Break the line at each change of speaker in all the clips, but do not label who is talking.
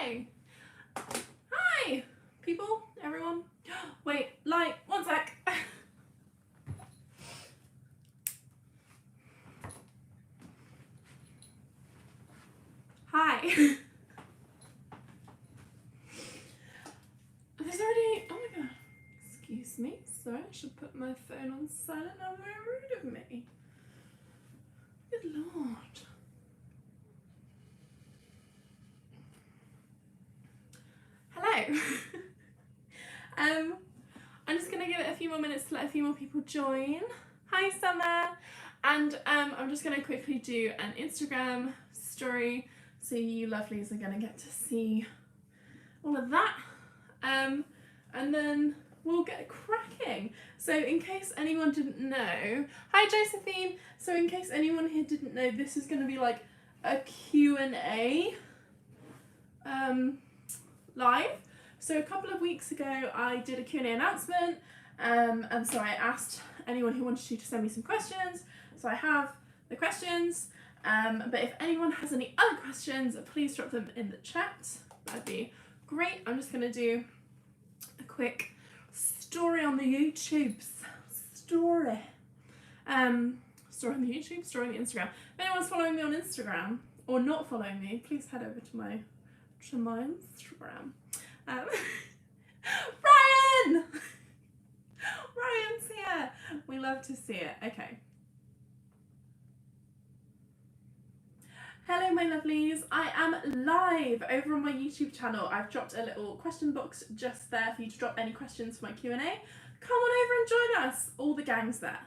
Hi! Hi! People? Everyone? Wait, like, one sec. Hi. There's already, oh my god. Excuse me. Sorry, I should put my phone on silent. How very rude of me. Good lord. Hello. I'm just gonna give it a few more minutes to let a few more people join. Hi Summer. And I'm just gonna quickly do an Instagram story so you lovelies are gonna get to see all of that. And then we'll get cracking. So in case anyone didn't know, hi Josephine. So in case anyone here didn't know, this is gonna be like a Q&A live. So a couple of weeks ago I did a Q&A announcement, and so I asked anyone who wanted to send me some questions. So I have the questions, but if anyone has any other questions, please drop them in the chat. That'd be great. I'm just gonna do a quick story on the YouTubes. Story on the YouTube, story on the Instagram. If anyone's following me on Instagram or not following me, please head over to my Instagram. Ryan! Ryan's here. We love to see it. Okay. Hello my lovelies, I am live over on my YouTube channel. I've dropped a little question box just there for you to drop any questions for my Q&A. Come on over and join us. All the gang's there.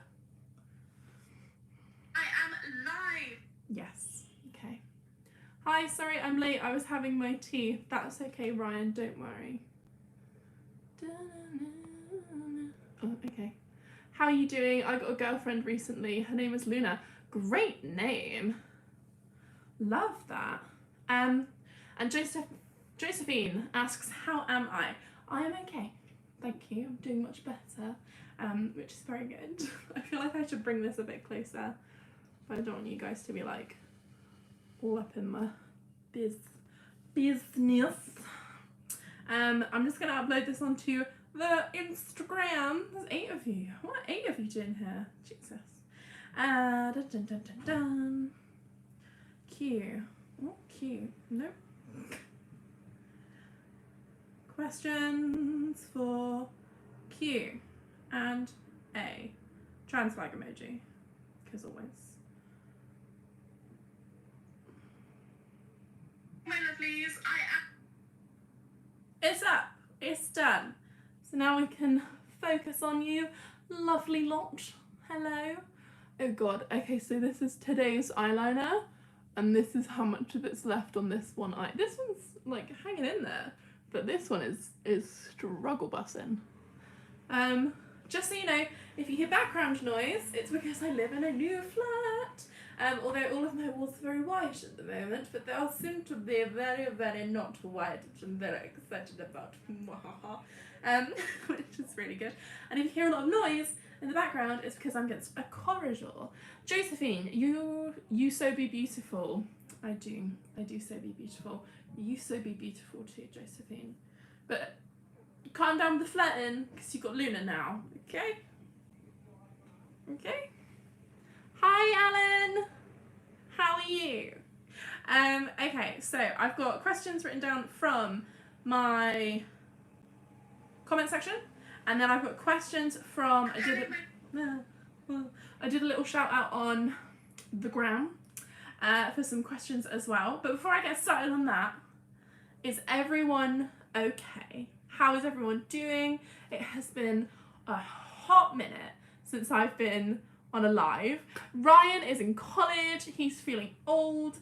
I am live. Yes, okay. Hi, sorry I'm late. I was having my tea. That's okay, Ryan, don't worry. Oh, okay. How are you doing? I got a girlfriend recently. Her name is Luna. Great name. Love that. And Josephine asks, how am I? I am okay. Thank you. I'm doing much better, which is very good. I feel like I should bring this a bit closer, but I don't want you guys to be like all up in my business. I'm just gonna upload this onto the Instagram. There's 8 of you. What are 8 of you doing here? Jesus. Dun, dun, dun, dun, dun. Q. What Q? Nope. Questions for Q and A. Trans flag emoji, because always. My lovelies, it's up. It's done. So now we can focus on you, lovely lot. Hello. Oh god. Okay, so this is today's eyeliner. And this is how much of it's left on this one eye. This one's like hanging in there, but this one is struggle bussing. Just so you know, if you hear background noise, it's because I live in a new flat. Although all of my walls are very white at the moment, but they'll soon to be very, very not white, which I'm very excited about. Which is really good. And if you hear a lot of noise in the background, it's because I'm against a corridor. Josephine, you so be beautiful. I do so be beautiful. You so be beautiful too, Josephine. But calm down with the flirting, because you've got Luna now, okay? Okay? Hi, Alan. How are you? Okay, so I've got questions written down from my comment section, and then I've got questions from, I did a little shout out on the gram for some questions as well. But before I get started on that, is everyone okay? How is everyone doing? It has been a hot minute since I've been on a live. Ryan is in college. He's feeling old.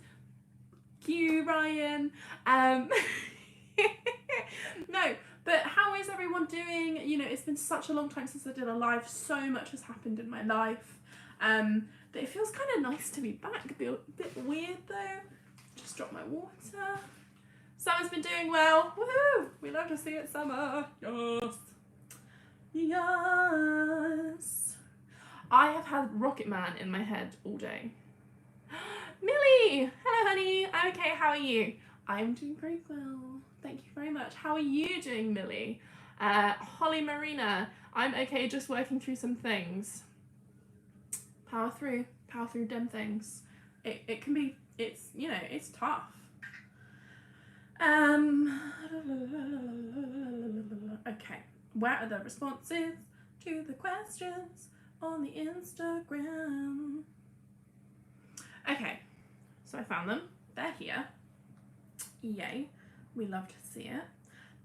You, Ryan. No, but how is everyone doing? You know, it's been such a long time since I did a live. So much has happened in my life. But it feels kind of nice to be back. A bit weird though. Just dropped my water. Summer's been doing well. Woohoo! We love to see it, Summer. Yes. Yes. I have had Rocket Man in my head all day. Millie! Hello, honey. I'm okay. How are you? I'm doing very well. Thank you very much. How are you doing, Millie? Holly Marina, I'm okay, just working through some things. Power through them things. It can be, it's, you know, it's tough. Okay, where are the responses to the questions on the Instagram? Okay, so I found them. They're here. Yay, we love to see it.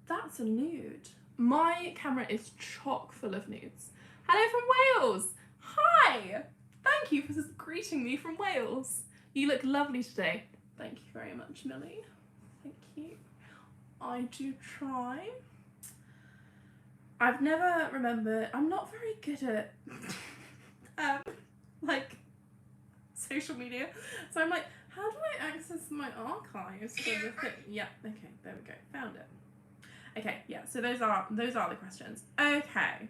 That's a nude. My camera is chock full of nudes. Hello from Wales. Hi. Thank you for greeting me from Wales. You look lovely today. Thank you very much, Millie. Thank you. I do try. I've never remembered. I'm not very good at like social media. So I'm like, how do I access my archives for the thing? Yeah, okay, there we go. Found it. Okay, yeah, so those are the questions. Okay.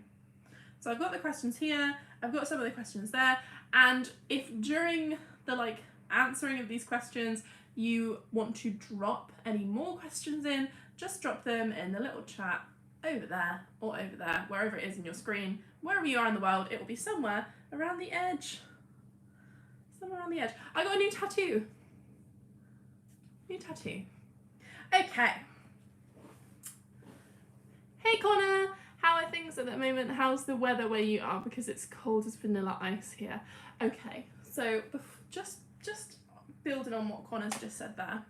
So I've got the questions here, I've got some of the questions there, and if during the like answering of these questions you want to drop any more questions in, just drop them in the little chat over there or over there, wherever it is in your screen. Wherever you are in the world, it will be somewhere around the edge. Somewhere around the edge. I got a new tattoo. New tattoo. Okay. Hey Connor, how are things at the moment? How's the weather where you are? Because it's cold as vanilla ice here. Okay, so just building on what Connor's just said there.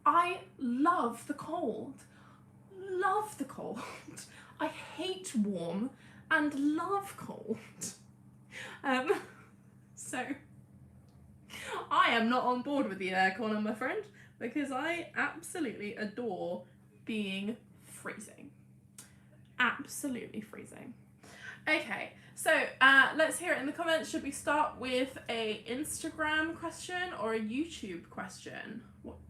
I love the cold. Love the cold. I hate warm and love cold. So I am not on board with you there, Connor, my friend, because I absolutely adore being freezing. Absolutely freezing. Okay, so let's hear it in the comments. Should we start with a Instagram question or a YouTube question?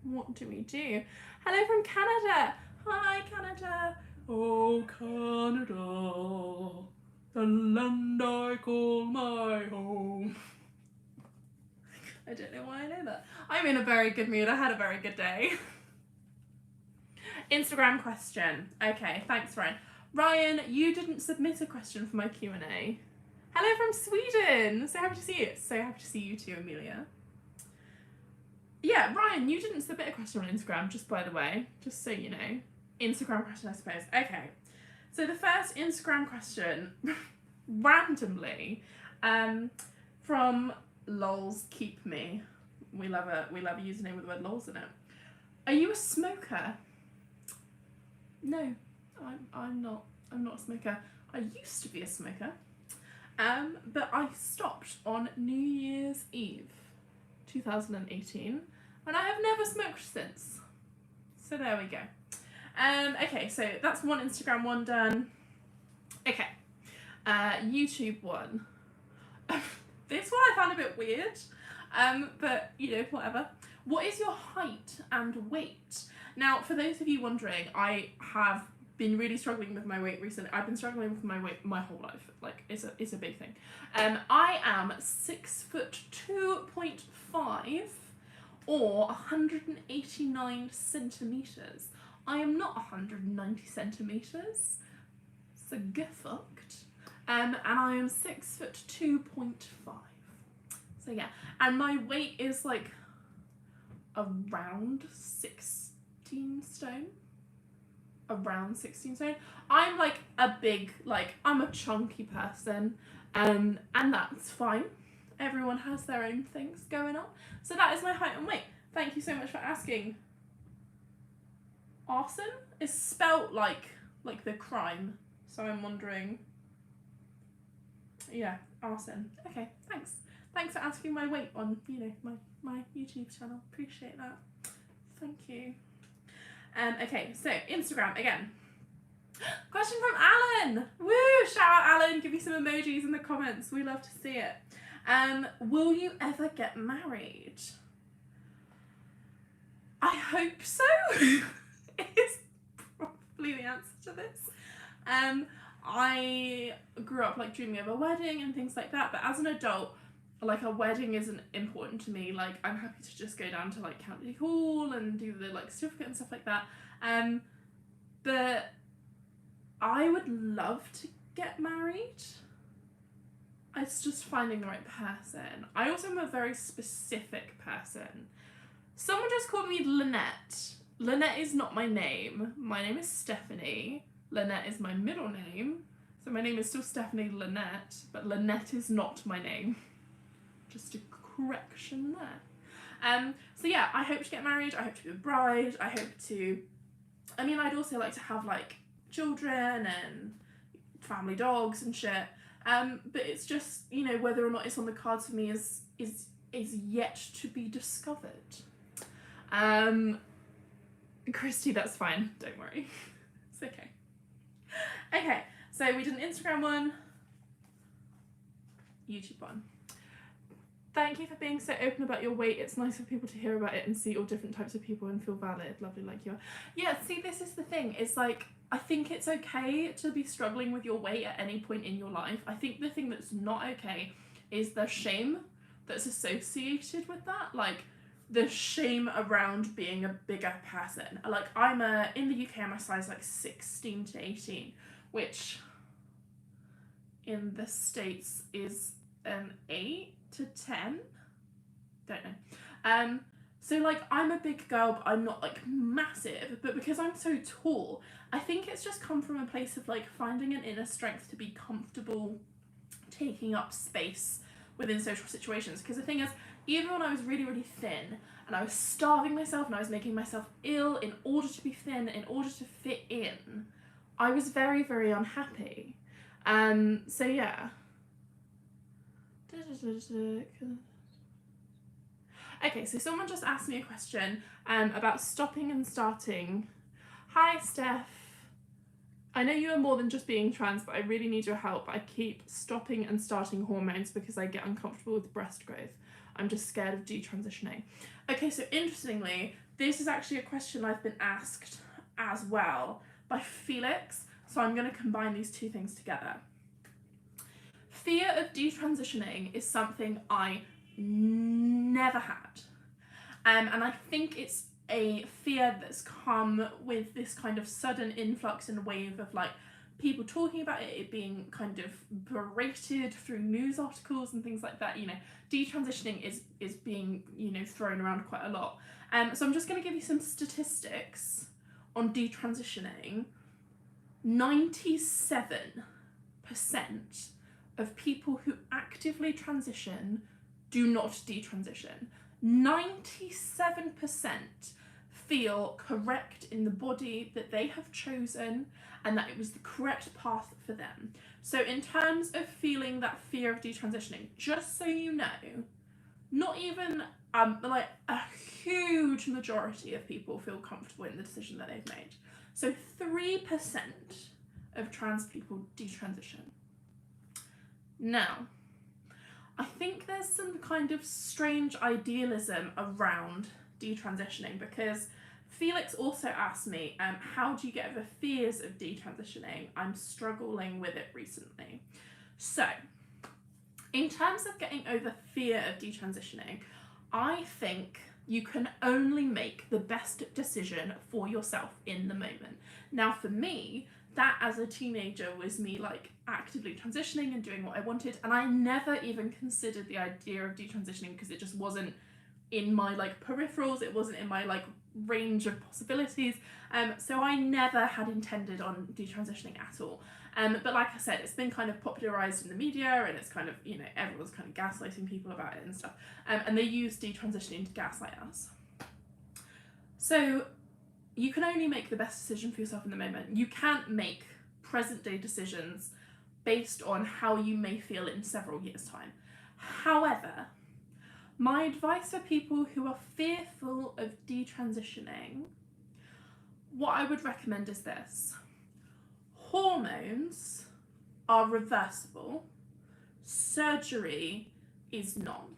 What do we do? Hello from Canada. Hi, Canada. Oh, Canada, the land I call my home. I don't know why I know that. I'm in a very good mood. I had a very good day. Instagram question. Okay, thanks, Ryan. Ryan, you didn't submit a question for my Q&A. Hello from Sweden. So happy to see you. So happy to see you too, Amelia. Yeah, Ryan, you didn't submit a question on Instagram, just by the way. Just so you know. Instagram question, I suppose. Okay. So the first Instagram question, randomly, from lols keep me. We love a username with the word lols in it. Are you a smoker? No, I'm not a smoker. I used to be a smoker, but I stopped on New Year's Eve 2018, and I have never smoked since. So there we go. Okay, so that's one Instagram one done. Okay, YouTube one. This one I found a bit weird, but you know, whatever. What is your height and weight? Now, for those of you wondering, I have been really struggling with my weight recently. I've been struggling with my weight my whole life. Like, it's a big thing. I am 6'2.5" or 189 centimeters. I am not 190 centimeters, so get fucked. And I am 6'2.5". So yeah, and my weight is like around 16 stone. Around 16 stone. I'm like a big, like, I'm a chunky person, and that's fine. Everyone has their own things going on. So that is my height and weight. Thank you so much for asking. Arson is spelt like the crime. So I'm wondering. Yeah, arson. Okay, thanks. Thanks for asking my weight on, you know, my YouTube channel. Appreciate that. Thank you. Okay, so Instagram again. Question from Alan. Woo! Shout out Alan. Give me some emojis in the comments. We love to see it. Will you ever get married? I hope so. Is probably the answer to this. I grew up like dreaming of a wedding and things like that, but as an adult, like a wedding isn't important to me. Like I'm happy to just go down to like County Hall and do the like certificate and stuff like that. But I would love to get married. It's just finding the right person. I also am a very specific person. Someone just called me Lynette. Lynette is not my name. My name is Stephanie. Lynette is my middle name. So my name is still Stephanie Lynette, but Lynette is not my name. Just a correction there. So yeah, I hope to get married. I hope to be a bride. I hope to... I mean, I'd also like to have like children and family dogs and shit. But it's just, you know, whether or not it's on the cards for me is yet to be discovered. Christy, that's fine. Don't worry. It's okay. Okay, so we did an Instagram one, YouTube one. Thank you for being so open about your weight. It's nice for people to hear about it and see all different types of people and feel valid. Lovely like you are. Yeah, see, this is the thing. It's like, I think it's okay to be struggling with your weight at any point in your life. I think the thing that's not okay is the shame that's associated with that. Like, the shame around being a bigger person. Like, in the UK, I'm a size like 16 to 18, which in the States is an 8 to 10. Don't know. So like, I'm a big girl, but I'm not like massive, but because I'm so tall, I think it's just come from a place of like finding an inner strength to be comfortable taking up space within social situations. Because the thing is, even when I was really, really thin and I was starving myself and I was making myself ill in order to be thin, in order to fit in, I was very, very unhappy. So yeah. Okay, so someone just asked me a question about stopping and starting. Hi, Steph. I know you are more than just being trans, but I really need your help. I keep stopping and starting hormones because I get uncomfortable with breast growth. I'm just scared of detransitioning. Okay, so interestingly, this is actually a question I've been asked as well by Felix, so I'm going to combine these two things together. Fear of detransitioning is something I never had. And I think it's a fear that's come with this kind of sudden influx and wave of like people talking about it being kind of berated through news articles and things like that. You know, detransitioning is being, you know, thrown around quite a lot. So I'm just going to give you some statistics on detransitioning. 97% of people who actively transition do not detransition. 97% feel correct in the body that they have chosen and that it was the correct path for them. So in terms of feeling that fear of detransitioning, just so you know, not even like a huge majority of people feel comfortable in the decision that they've made. So 3% of trans people detransition. Now, I think there's some kind of strange idealism around detransitioning because Felix also asked me, how do you get over fears of detransitioning? I'm struggling with it recently. So, in terms of getting over fear of detransitioning, I think you can only make the best decision for yourself in the moment. Now, for me, that as a teenager was me like actively transitioning and doing what I wanted, and I never even considered the idea of detransitioning because it just wasn't in my like peripherals, it wasn't in my like range of possibilities, so I never had intended on detransitioning at all. But like I said, it's been kind of popularized in the media and it's kind of, you know, everyone's kind of gaslighting people about it and stuff, and they use detransitioning to gaslight us. So you can only make the best decision for yourself in the moment. You can't make present day decisions based on how you may feel in several years' time. However, my advice for people who are fearful of detransitioning, what I would recommend is this. Hormones are reversible. Surgery is not.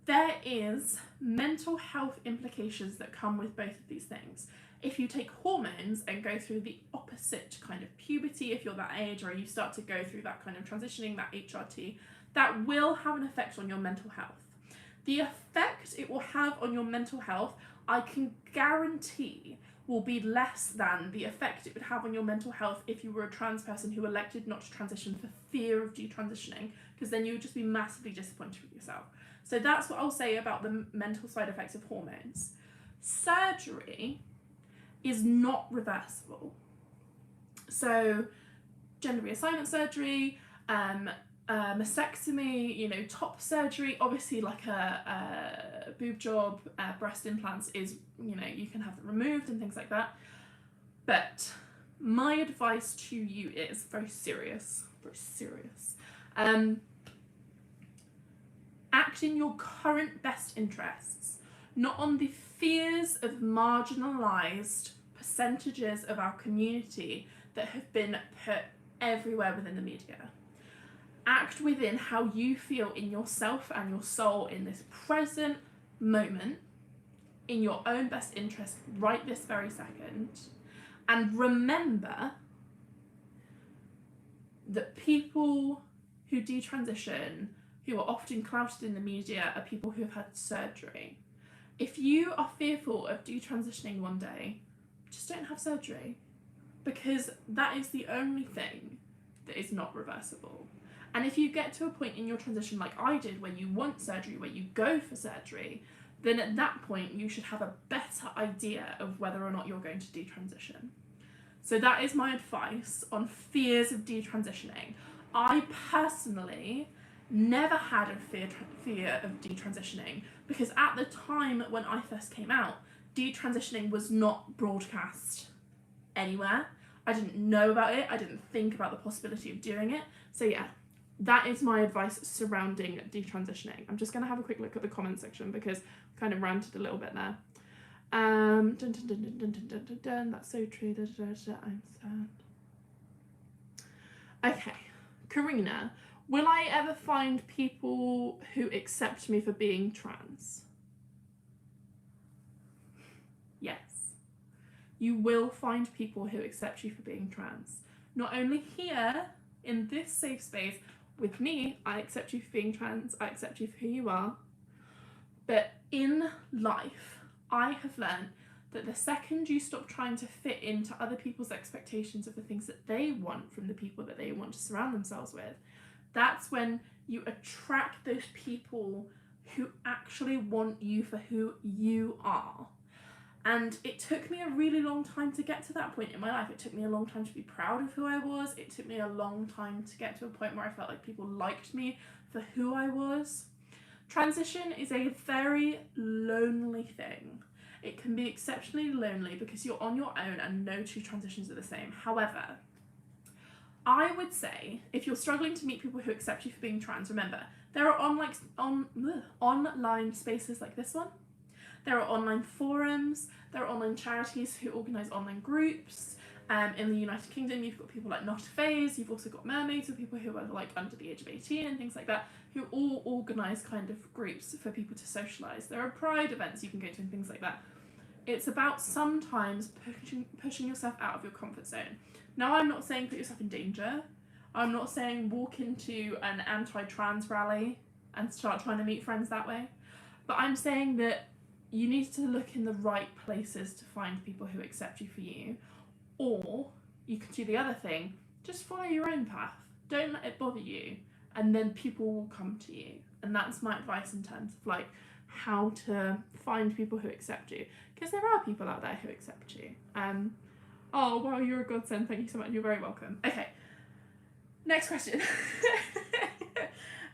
There is mental health implications that come with both of these things. If you take hormones and go through the opposite kind of puberty, if you're that age, or you start to go through that kind of transitioning, that HRT, that will have an effect on your mental health. The effect it will have on your mental health, I can guarantee, will be less than the effect it would have on your mental health if you were a trans person who elected not to transition for fear of detransitioning, because then you would just be massively disappointed with yourself. So that's what I'll say about the mental side effects of hormones. Surgery is not reversible. So gender reassignment surgery, mastectomy, you know, top surgery, obviously like a boob job, breast implants is, you know, you can have them removed and things like that. But my advice to you is very serious. Act in your current best interests, not on the fears of marginalised percentages of our community that have been put everywhere within the media. Act within how you feel in yourself and your soul in this present moment, in your own best interest right this very second. And remember that people who detransition, who are often clouted in the media, are people who have had surgery. If you are fearful of detransitioning one day, just don't have surgery, because that is the only thing that is not reversible. And if you get to a point in your transition like I did, where you want surgery, where you go for surgery, then at that point you should have a better idea of whether or not you're going to detransition. So that is my advice on fears of detransitioning. I personally never had a fear of detransitioning, because at the time when I first came out, detransitioning was not broadcast anywhere. I didn't know about it. I didn't think about the possibility of doing it. So yeah, that is my advice surrounding detransitioning. I'm just going to have a quick look at the comment section because I kind of ranted a little bit there. That's so true. I'm sad. Okay, Karina, will I ever find people who accept me for being trans? Yes. You will find people who accept you for being trans. Not only here, in this safe space, with me, I accept you for being trans, I accept you for who you are. But in life, I have learned that the second you stop trying to fit into other people's expectations of the things that they want from the people that they want to surround themselves with, that's when you attract those people who actually want you for who you are. And it took me a really long time to get to that point in my life. It took me a long time to be proud of who I was. It took me a long time to get to a point where I felt like people liked me for who I was. Transition is a very lonely thing. It can be exceptionally lonely because you're on your own and no two transitions are the same. However, I would say if you're struggling to meet people who accept you for being trans, remember, there are online spaces like this one. There are online forums, there are online charities who organise online groups. In the United Kingdom, you've got people like Not a Phase, you've also got mermaids, or people who are like under the age of 18 and things like that, who all organise kind of groups for people to socialise. There are pride events you can go to and things like that. It's about sometimes pushing yourself out of your comfort zone. Now, I'm not saying put yourself in danger. I'm not saying walk into an anti-trans rally and start trying to meet friends that way. But I'm saying that you need to look in the right places to find people who accept you for you. Or you could do the other thing, just follow your own path. Don't let it bother you, and then people will come to you. And that's my advice in terms of like how to find people who accept you. Because there are people out there who accept you. Oh, wow, you're a godsend. Thank you so much. You're very welcome. Okay, next question.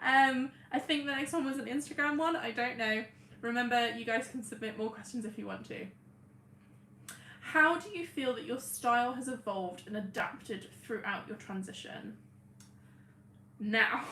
I think the next one was an Instagram one. I don't know. Remember, you guys can submit more questions if you want to. How do you feel that your style has evolved and adapted throughout your transition? Now,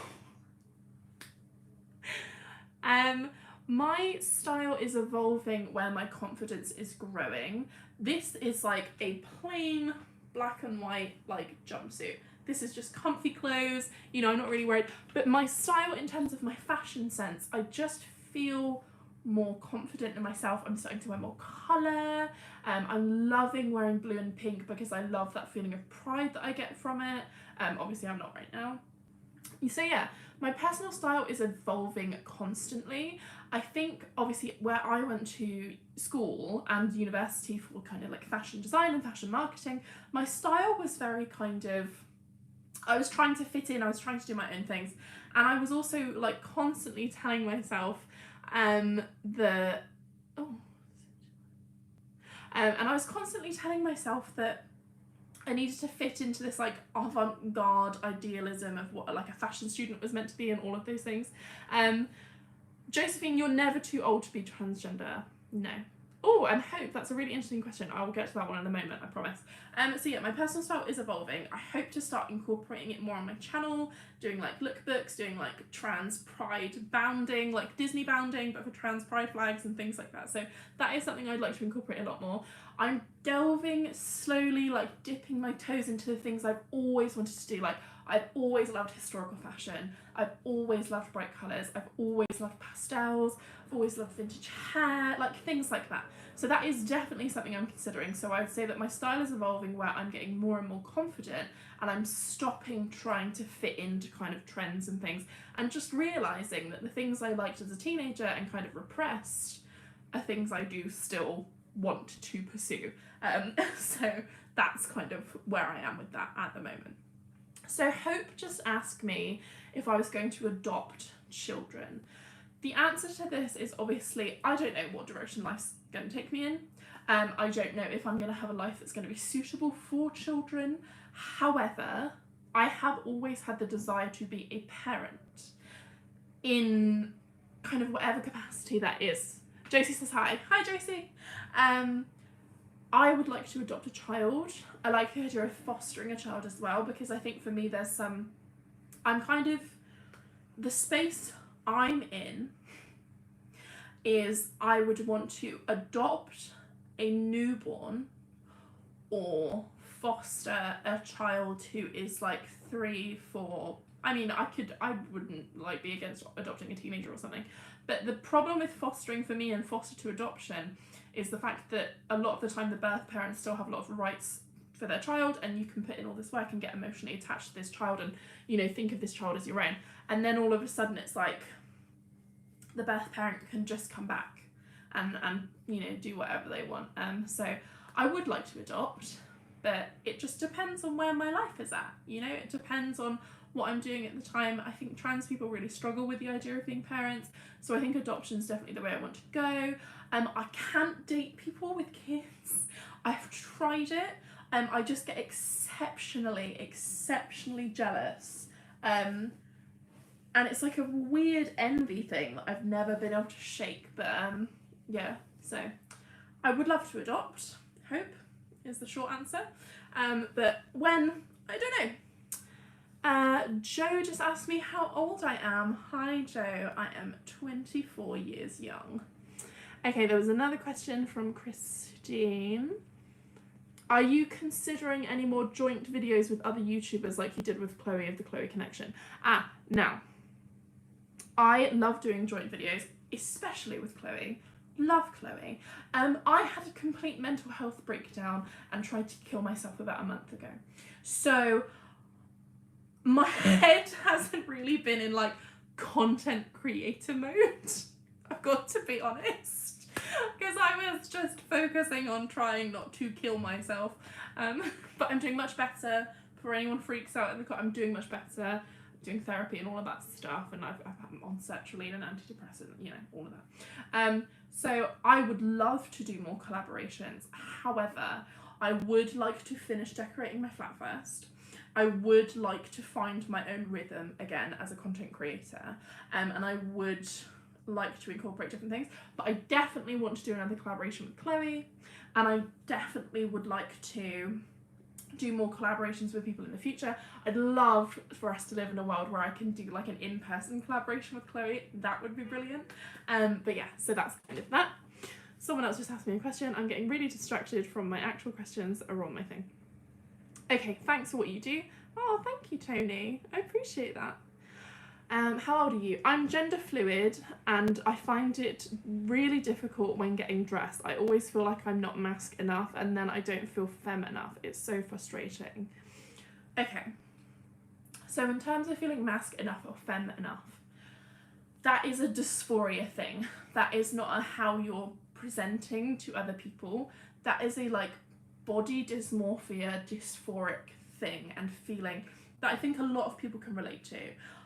my style is evolving where my confidence is growing. This is like a plain black and white like jumpsuit. This is just comfy clothes, you know, I'm not really worried. But my style in terms of my fashion sense, I just feel more confident in myself. I'm starting to wear more colour. I'm loving wearing blue and pink because I love that feeling of pride that I get from it. Obviously I'm not right now. So yeah, my personal style is evolving constantly. I think obviously where I went to school and university for kind of like fashion design and fashion marketing, my style was very kind of, I was trying to fit in, I was trying to do my own things. And I was also like constantly telling myself and I was constantly telling myself that I needed to fit into this like avant-garde idealism of what like a fashion student was meant to be and all of those things. Josephine, you're never too old to be transgender. No. Oh, and Hope, that's a really interesting question. I will get to that one in a moment, I promise. So yeah, my personal style is evolving. I hope to start incorporating it more on my channel, doing like lookbooks, doing like trans pride bounding, like Disney bounding, but for trans pride flags and things like that. So that is something I'd like to incorporate a lot more. I'm delving slowly, like dipping my toes into the things I've always wanted to do. Like I've always loved historical fashion. I've always loved bright colours. I've always loved pastels. I've always loved vintage hair, like things like that. So that is definitely something I'm considering. So I would say that my style is evolving where I'm getting more and more confident and I'm stopping trying to fit into kind of trends and things and just realising that the things I liked as a teenager and kind of repressed are things I do still want to pursue. So that's kind of where I am with that at the moment. So Hope just asked me if I was going to adopt children. The answer to this is obviously, I don't know what direction life's going to take me in. I don't know if I'm going to have a life that's going to be suitable for children. However, I have always had the desire to be a parent in kind of whatever capacity that is. Josie says hi. Hi, Josie. I would like to adopt a child. I like the idea of fostering a child as well, because I think for me there's some, I'm kind of, the space I'm in is I would want to adopt a newborn or foster a child who is like 3, 4. I mean, I wouldn't like be against adopting a teenager or something, but the problem with fostering for me and foster to adoption is the fact that a lot of the time the birth parents still have a lot of rights for their child, and you can put in all this work and get emotionally attached to this child and, you know, think of this child as your own, and then all of a sudden it's like the birth parent can just come back and you know, do whatever they want. So I would like to adopt, but it just depends on where my life is at, you know, it depends on what I'm doing at the time. I think trans people really struggle with the idea of being parents, so I think adoption is definitely the way I want to go. I can't date people with kids. I've tried it. I just get exceptionally jealous. And it's like a weird envy thing that I've never been able to shake. But yeah, so I would love to adopt. Hope is the short answer. But when, I don't know. Joe just asked me how old I am. Hi Joe, I am 24 years young. Okay, there was another question from Christine. Are you considering any more joint videos with other YouTubers like you did with Chloe of the Chloe Connection? Now, I love doing joint videos, especially with Chloe. Love Chloe. I had a complete mental health breakdown and tried to kill myself about a month ago. So my head hasn't really been in like content creator mode. I've got to be honest, because I was just focusing on trying not to kill myself. But I'm doing much better. For anyone freaks out in the I'm doing much better. Doing therapy and all of that stuff, and I'm on sertraline and antidepressant, you know, all of that. So I would love to do more collaborations. However, I would like to finish decorating my flat first. I would like to find my own rhythm again as a content creator, and I would like to incorporate different things, but I definitely want to do another collaboration with Chloe, and I definitely would like to do more collaborations with people in the future. I'd love for us to live in a world where I can do like an in-person collaboration with Chloe. That would be brilliant. But yeah, so that's kind of that. Someone else just asked me a question. I'm getting really distracted from my actual questions are on my thing. Okay, thanks for what you do. Oh, thank you, Tony. I appreciate that. How old are you? I'm gender fluid, and I find it really difficult when getting dressed. I always feel like I'm not masc enough, and then I don't feel femme enough. It's so frustrating. Okay, So in terms of feeling masc enough or femme enough, that is a dysphoria thing. That is not a how you're presenting to other people. That is a like body dysmorphia, dysphoric thing and feeling that I think a lot of people can relate to.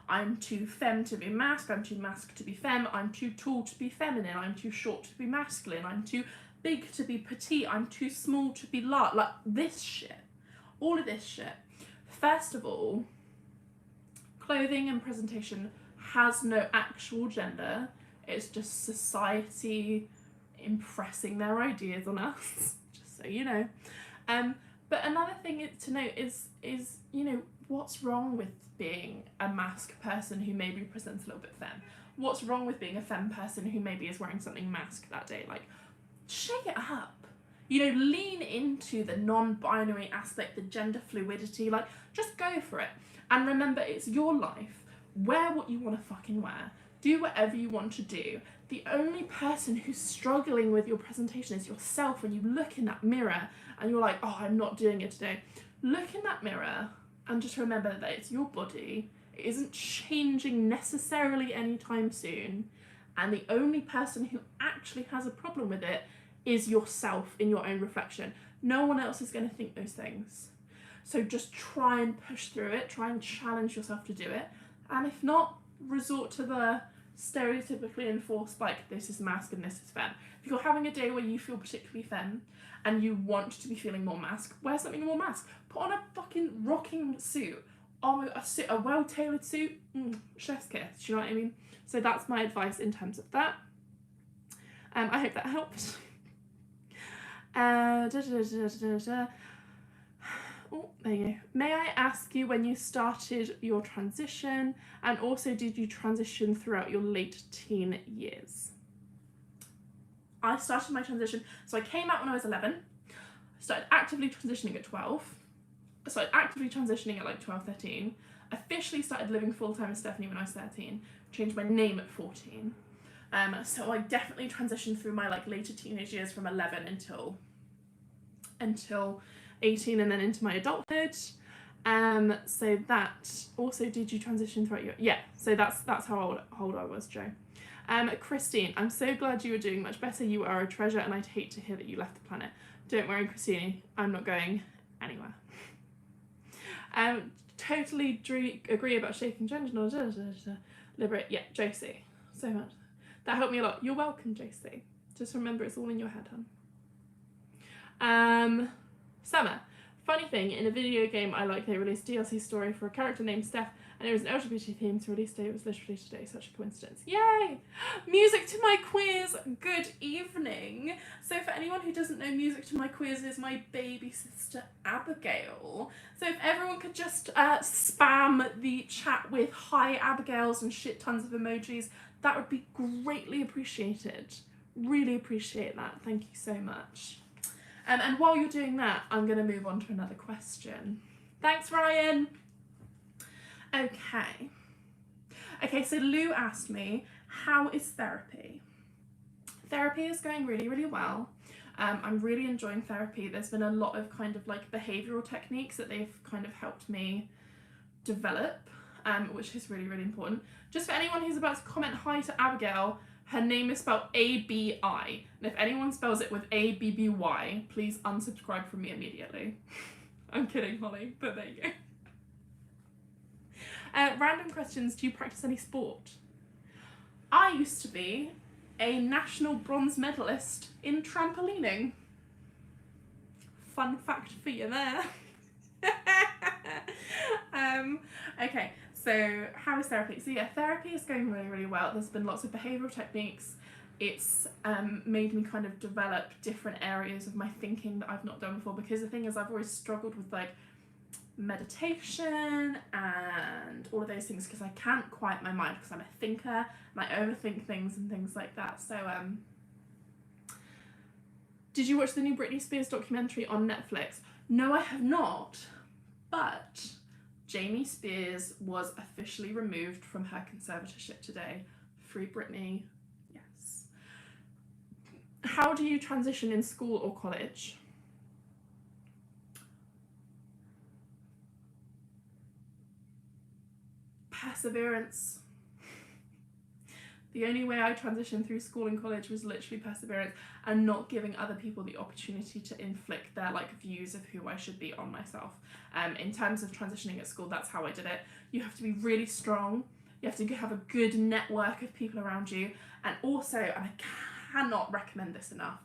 I'm too femme to be masc, I'm too masc to be femme, I'm too tall to be feminine, I'm too short to be masculine, I'm too big to be petite, I'm too small to be large. Like this shit. All of this shit. First of all, clothing and presentation has no actual gender. It's just society impressing their ideas on us, just so you know. But another thing to note is you know, what's wrong with being a masc person who maybe presents a little bit femme? What's wrong with being a femme person who maybe is wearing something masc that day? Like, shake it up. You know, lean into the non-binary aspect, the gender fluidity, like, just go for it. And remember, it's your life. Wear what you want to fucking wear. Do whatever you want to do. The only person who's struggling with your presentation is yourself. When you look in that mirror and you're like, oh, I'm not doing it today. Look in that mirror and just remember that it's your body. It isn't changing necessarily anytime soon. And the only person who actually has a problem with it is yourself in your own reflection. No one else is going to think those things. So just try and push through it. Try and challenge yourself to do it. And if not, resort to the stereotypically enforced, like, this is masc and this is femme. If you're having a day where you feel particularly femme and you want to be feeling more masc, wear something more masc. Put on a fucking rocking suit. Oh, a well-tailored suit. Chef's kiss. Do you know what I mean? So that's my advice in terms of that. I hope that helped. Oh, there you go. May I ask you when you started your transition, and also did you transition throughout your late teen years? I started my transition, so I came out when I was 11, started actively transitioning at 12, started actively transitioning at like 12, 13, officially started living full-time with Stephanie when I was 13, changed my name at 14. So I definitely transitioned through my like later teenage years from 11 until 18 and then into my adulthood. So that also, did you transition throughout your, yeah, so that's how old I was, Joe. Christine, I'm so glad you are doing much better. You are a treasure and I'd hate to hear that you left the planet. Don't worry, Christine, I'm not going anywhere. Totally agree about shaking gender. Liberate, yeah, Josie, so much. That helped me a lot. You're welcome, Josie. Just remember, it's all in your head, hun. Summer. Funny thing, in a video game I like, they released DLC story for a character named Steph, and it was an LGBT theme, so release date was literally today. Such a coincidence. Yay! Music to my quiz. Good evening. So for anyone who doesn't know, Music to my quiz is my baby sister Abigail. So if everyone could just spam the chat with hi Abigails and shit tons of emojis, that would be greatly appreciated. Really appreciate that. Thank you so much. And while you're doing that, I'm going to move on to another question. Thanks, Ryan. Okay, so Lou asked me, how is therapy? Therapy is going really, really well. I'm really enjoying therapy. There's been a lot of kind of like behavioural techniques that they've kind of helped me develop, which is really, really important. Just for anyone who's about to comment hi to Abigail, her name is spelled A-B-I, and if anyone spells it with A-B-B-Y, please unsubscribe from me immediately. I'm kidding, Holly, but there you go. Random questions, do you practice any sport? I used to be a national bronze medalist in trampolining. Fun fact for you there. Okay, so how is therapy? So yeah, therapy is going really, really well. There's been lots of behavioural techniques. It's made me kind of develop different areas of my thinking that I've not done before, because the thing is, I've always struggled with like meditation and all of those things because I can't quiet my mind because I'm a thinker and I overthink things and things like that. So did you watch the new Britney Spears documentary on Netflix? No, I have not, but Jamie Spears was officially removed from her conservatorship today. Free Britney, yes. How do you transition in school or college? perseverance. The only way I transitioned through school and college was literally perseverance and not giving other people the opportunity to inflict their like views of who I should be on myself. In terms of transitioning at school, that's how I did it. You have to be really strong. You have to have a good network of people around you. And also, and I cannot recommend this enough,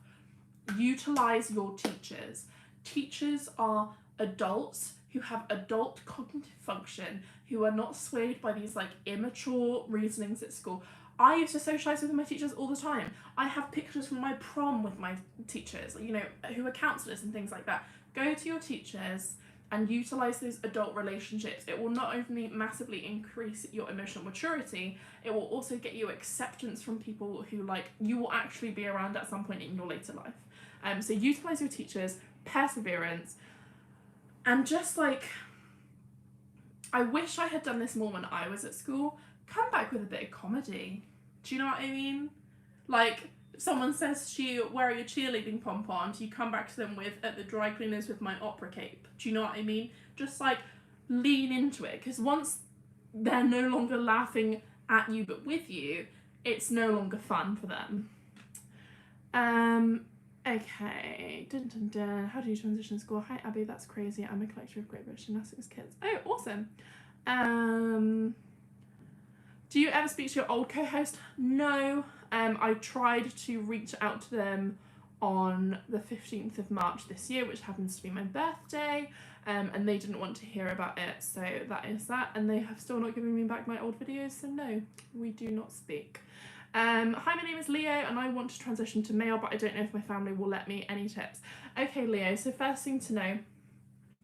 utilize your teachers. Teachers are adults who have adult cognitive function, who are not swayed by these like immature reasonings at school. I used to socialise with my teachers all the time. I have pictures from my prom with my teachers, you know, who are counsellors and things like that. Go to your teachers and utilise those adult relationships. It will not only massively increase your emotional maturity, it will also get you acceptance from people who like you will actually be around at some point in your later life. So utilise your teachers, perseverance, and just like, I wish I had done this more when I was at school. Come back with a bit of comedy. Do you know what I mean? Like, someone says to you, where are your cheerleading pom-poms? You come back to them with, at the dry cleaners with my opera cape. Do you know what I mean? Just like, lean into it. Because once they're no longer laughing at you but with you, it's no longer fun for them. Okay. Dun, dun, dun. How do you transition to school? Hi, Abby. That's crazy. I'm a collector of Great British Gymnastics kids. Oh, awesome. Do you ever speak to your old co-host? No. I tried to reach out to them on the 15th of March this year, which happens to be my birthday, and they didn't want to hear about it, so that is that, and they have still not given me back my old videos, so no, we do not speak. Hi, my name is Leo, and I want to transition to male, but I don't know if my family will let me. Any tips? Okay, Leo, so first thing to know,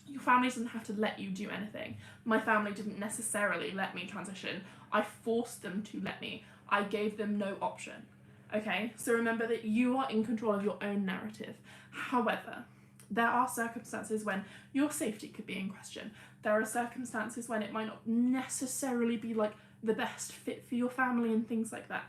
your family doesn't have to let you do anything. My family didn't necessarily let me transition. I forced them to let me. I gave them no option. Okay, so remember that you are in control of your own narrative. However, there are circumstances when your safety could be in question. There are circumstances when it might not necessarily be like the best fit for your family and things like that.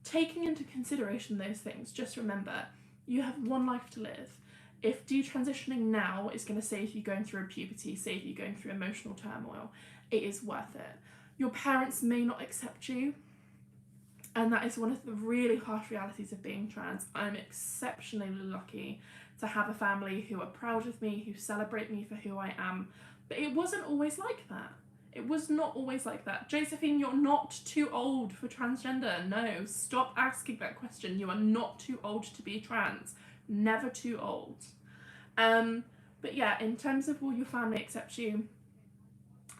Taking into consideration those things, just remember, you have one life to live. If detransitioning now is going to save you going through a puberty, save you going through emotional turmoil, it is worth it. Your parents may not accept you, and that is one of the really harsh realities of being trans. I'm exceptionally lucky to have a family who are proud of me, who celebrate me for who I am, but it wasn't always like that. It was not always like that. Josephine, you're not too old for transgender. No, stop asking that question. You are not too old to be trans. Never too old. But yeah, in terms of will your family accept you,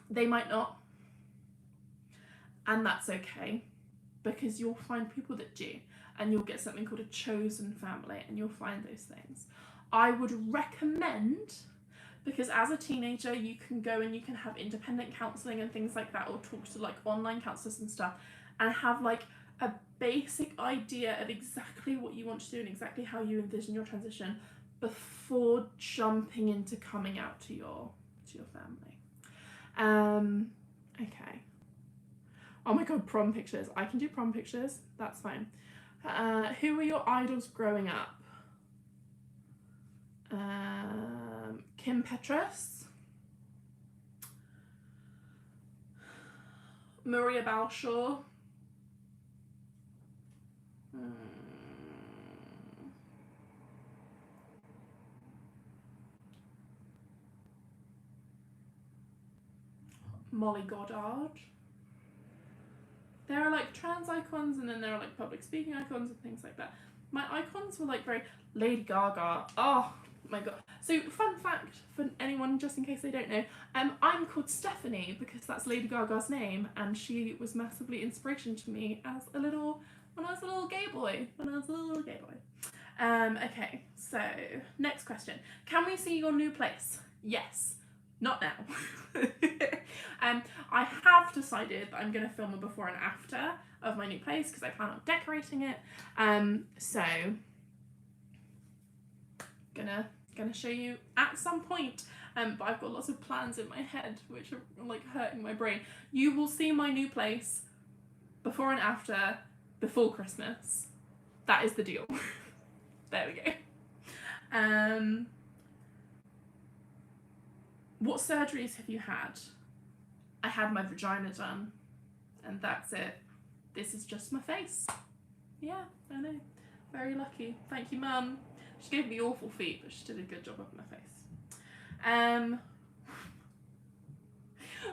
they might not. And that's okay, because you'll find people that do, and you'll get something called a chosen family, and you'll find those things. I would recommend, because as a teenager you can go and you can have independent counselling and things like that, or talk to like online counsellors and stuff, and have like a basic idea of exactly what you want to do and exactly how you envision your transition before jumping into coming out to your family. Okay. Oh my god, prom pictures. I can do prom pictures. That's fine. Who were your idols growing up? Kim Petras, Maria Balshaw, Molly Goddard. There are like trans icons, and then there are like public speaking icons and things like that. My icons were like very Lady Gaga. Oh my god. So fun fact for anyone, just in case they don't know, I'm called Stephanie because that's Lady Gaga's name, and she was massively inspiration to me when I was a little gay boy. Okay, so next question. Can we see your new place? Yes. Not now. I have decided that I'm going to film a before and after of my new place because I plan on decorating it. So gonna show you at some point. But I've got lots of plans in my head which are like hurting my brain. You will see my new place before and after, before Christmas. That is the deal. There we go. What surgeries have you had? I had my vagina done. and that's it. This is just my face. Yeah, I know. Very lucky. Thank you, Mum. She gave me awful feet, but she did a good job of my face.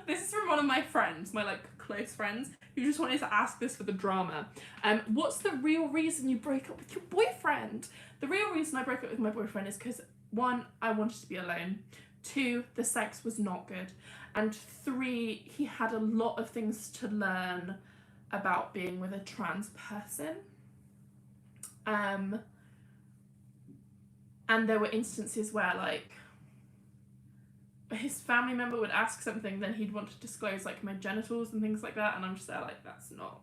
This is from one of my friends, my like close friends, who just wanted to ask this for the drama. What's the real reason you broke up with your boyfriend? The real reason I broke up with my boyfriend is because 1, I wanted to be alone. 2, the sex was not good. And 3, he had a lot of things to learn about being with a trans person. And there were instances where like his family member would ask something, then he'd want to disclose like my genitals and things like that, and I'm just there like, that's not.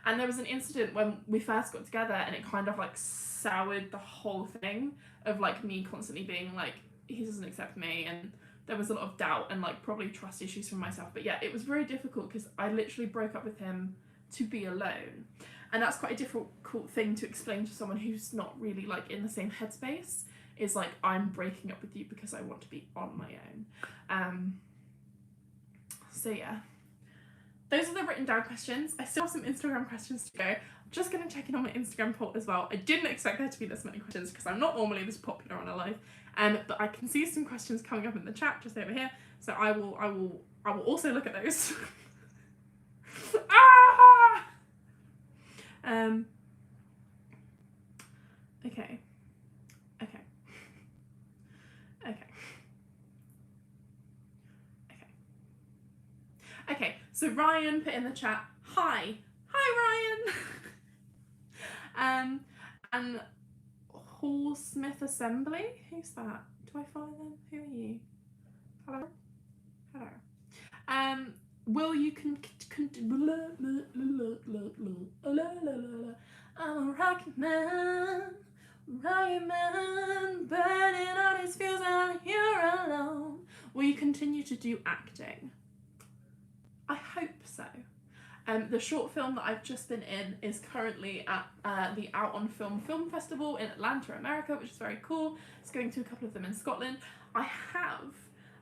And there was an incident when we first got together and it kind of like soured the whole thing of like me constantly being like, he doesn't accept me, and there was a lot of doubt and like probably trust issues from myself. But yeah, it was very difficult because I literally broke up with him to be alone, and that's quite a difficult thing to explain to someone who's not really like in the same headspace. Is like, I'm breaking up with you because I want to be on my own. So yeah, those are the written down questions. I still have some Instagram questions to go. I'm just going to check in on my Instagram poll as well. I didn't expect there to be this many questions because I'm not normally this popular on a live, but I can see some questions coming up in the chat just over here, so I will also look at those. Ah! Okay. Okay, so Ryan put in the chat, hi Ryan. And Hall Smith Assembly, who's that? Do I follow them? Who are you? Hello. Will you I'm a rocket man, burning on his fuse and you're alone. Will you continue to do acting? I hope so. The short film that I've just been in is currently at the Out on Film Film Festival in Atlanta, America, which is very cool. It's going to a couple of them in Scotland. I have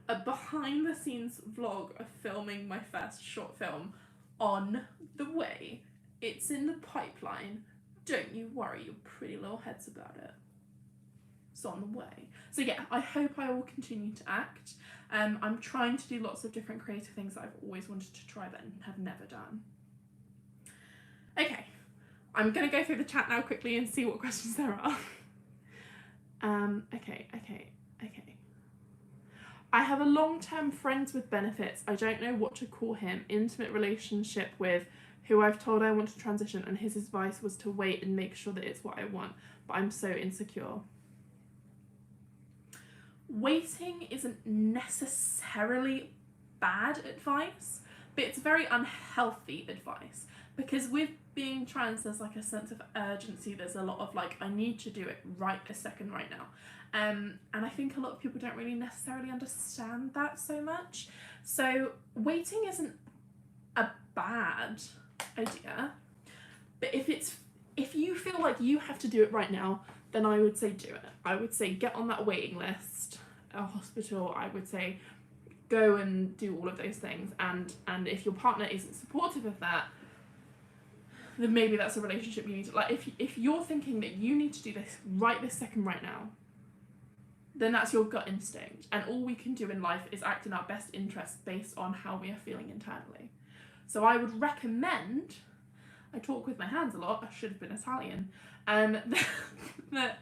a behind the scenes vlog of filming my first short film on the way. It's in the pipeline. Don't you worry your pretty little heads about it. It's on the way. So yeah, I hope I will continue to act. I'm trying to do lots of different creative things that I've always wanted to try but have never done. Okay, I'm gonna go through the chat now quickly and see what questions there are. Okay. I have a long-term friends with benefits, I don't know what to call him, intimate relationship with, who I've told I want to transition, and his advice was to wait and make sure that it's what I want, but I'm so insecure. Waiting isn't necessarily bad advice, but it's very unhealthy advice, because with being trans there's like a sense of urgency. There's a lot of like, I need to do it right this second, right now, and I think a lot of people don't really necessarily understand that so much. So waiting isn't a bad idea, but if you feel like you have to do it right now, then I would say do it. I would say get on that waiting list at a hospital. I would say go and do all of those things, and if your partner isn't supportive of that, then maybe that's a relationship you need to, like, if you're thinking that you need to do this right this second, right now, then that's your gut instinct, and all we can do in life is act in our best interest based on how we are feeling internally. So I would recommend, I talk with my hands a lot, I should have been Italian, that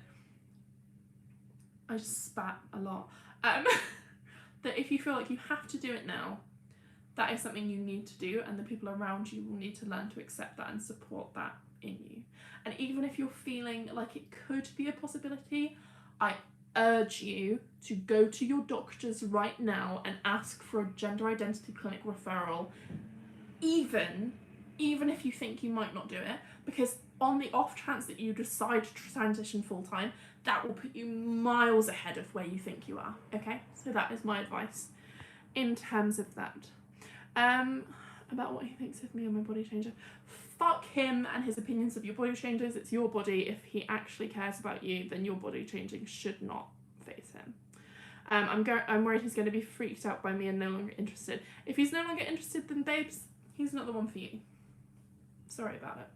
I just spat a lot, that if you feel like you have to do it now, that is something you need to do, and the people around you will need to learn to accept that and support that in you. And even if you're feeling like it could be a possibility, I urge you to go to your doctors right now and ask for a gender identity clinic referral, even if you think you might not do it, because on the off chance that you decide to transition full-time, that will put you miles ahead of where you think you are, okay? So that is my advice in terms of that. About what he thinks of me and my body changer. Fuck him and his opinions of your body changes. It's your body. If he actually cares about you, then your body changing should not faze him. I'm worried he's going to be freaked out by me and no longer interested. If he's no longer interested, then babes, he's not the one for you. Sorry about it.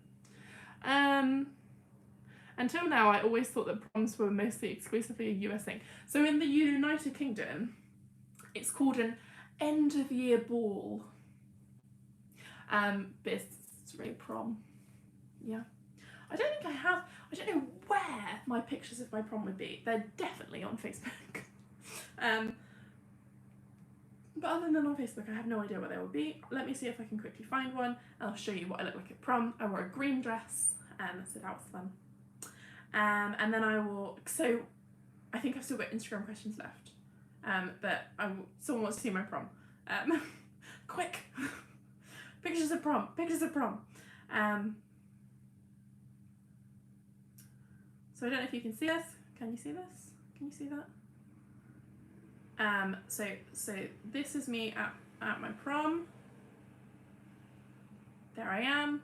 Until now, I always thought that proms were mostly exclusively a US thing. So in the United Kingdom, it's called an end-of-year ball. But it's really prom. Yeah. I don't know where my pictures of my prom would be. They're definitely on Facebook. But other than on Facebook, I have no idea where they will be. Let me see if I can quickly find one. I'll show you what I look like at prom. I wore a green dress, so that was fun. And then so I think I've still got Instagram questions left. But someone wants to see my prom. Quick! Pictures of prom. So I don't know if you can see this. Can you see this? Can you see that? So this is me at my prom. There I am.